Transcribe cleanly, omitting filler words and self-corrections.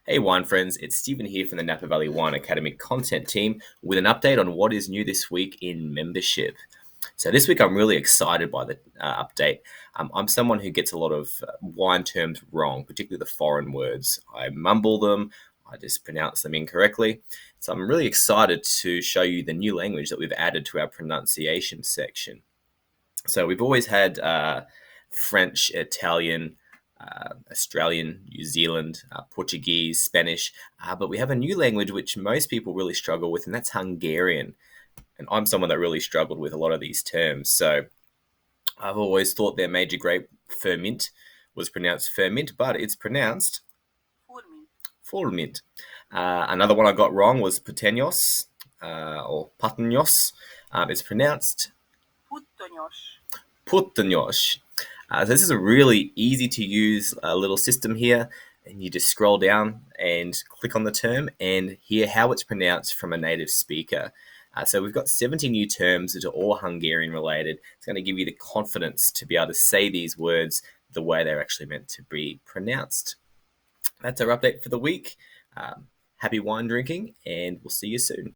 Hey wine friends, it's Stephen here from the Napa Valley Wine Academy content team with an update on what is new this week in membership. So this week I'm really excited by the update. I'm someone who gets a lot of wine terms wrong, particularly the foreign words. I mumble them, I just pronounce them incorrectly. So I'm really excited to show you the new language that we've added to our pronunciation section. So we've always had French, Italian, Australian, New Zealand, Portuguese, Spanish, but we have a new language which most people really struggle with, and that's Hungarian. And I'm someone that really struggled with a lot of these terms. So I've always thought their major grape, Ferment, was pronounced Ferment, but it's pronounced Fulmin, Fulmint. Another one I got wrong was Patenos or Patnos. It's pronounced Puttonyos, Putanyos. So this is a really easy to use little system here, and you just scroll down and click on the term and hear how it's pronounced from a native speaker. So we've got 70 new terms that are all Hungarian related. It's going to give you the confidence to be able to say these words the way they're actually meant to be pronounced. That's our update for the week. Happy wine drinking, and we'll see you soon.